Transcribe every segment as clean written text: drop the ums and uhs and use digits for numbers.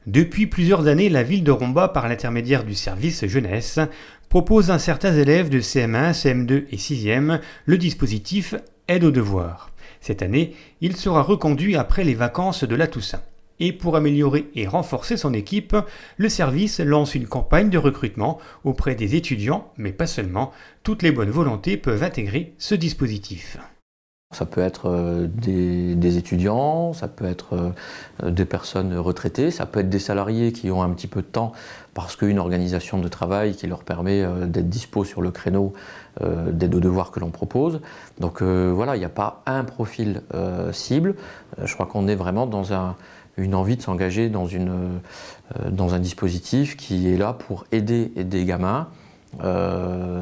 Depuis plusieurs années, la ville de Romba, par l'intermédiaire du service jeunesse, propose à certains élèves de CM1, CM2 et 6e le dispositif Aide aux devoirs. Cette année, il sera reconduit après les vacances de la Toussaint. Et pour améliorer et renforcer son équipe, le service lance une campagne de recrutement auprès des étudiants, mais pas seulement. Toutes les bonnes volontés peuvent intégrer ce dispositif. Ça peut être des étudiants, ça peut être des personnes retraitées, ça peut être des salariés qui ont un petit peu de temps parce qu'une organisation de travail qui leur permet d'être dispo sur le créneau d'aide aux devoirs que l'on propose. Donc voilà, il n'y a pas un profil cible. Je crois qu'on est vraiment dans une envie de s'engager dans un dispositif qui est là pour aider des gamins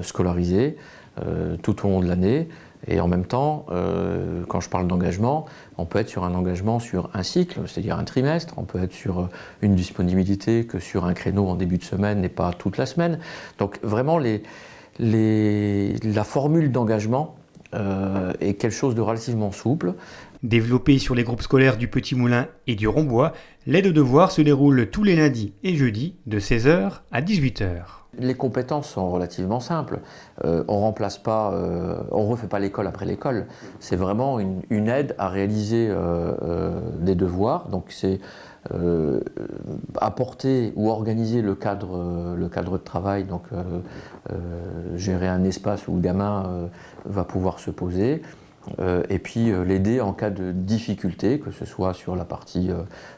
scolarisés tout au long de l'année. Et en même temps, quand je parle d'engagement, on peut être sur un engagement sur un cycle, c'est-à-dire un trimestre, on peut être sur une disponibilité que sur un créneau en début de semaine et pas toute la semaine. Donc vraiment, la formule d'engagement est quelque chose de relativement souple. Développée sur les groupes scolaires du Petit Moulin et du Rombois, l'aide aux devoirs se déroule tous les lundis et jeudis de 16h à 18h. Les compétences sont relativement simples. On remplace pas, on refait pas l'école après l'école. C'est vraiment une aide à réaliser des devoirs. Donc c'est apporter ou organiser le cadre de travail. Donc gérer un espace où le gamin va pouvoir se poser. Et puis l'aider en cas de difficulté, que ce soit sur la partie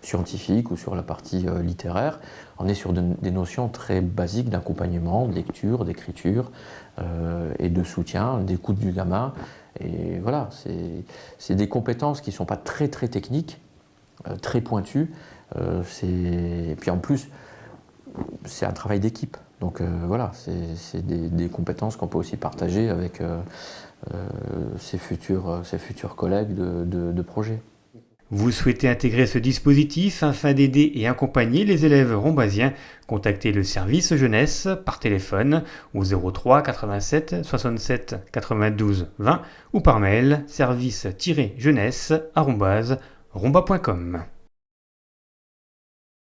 scientifique ou sur la partie littéraire. On est sur des notions très basiques d'accompagnement, de lecture, d'écriture et de soutien, d'écoute du gamin. Et voilà, c'est des compétences qui ne sont pas très techniques, très pointues. Et puis en plus, c'est un travail d'équipe. Donc voilà, c'est des compétences qu'on peut aussi partager avec ses futurs collègues de projet. Vous souhaitez intégrer ce dispositif afin d'aider et accompagner les élèves rombasiens? Contactez le service jeunesse par téléphone au 03 87 67 92 20 ou par mail service-jeunesse@romba.com.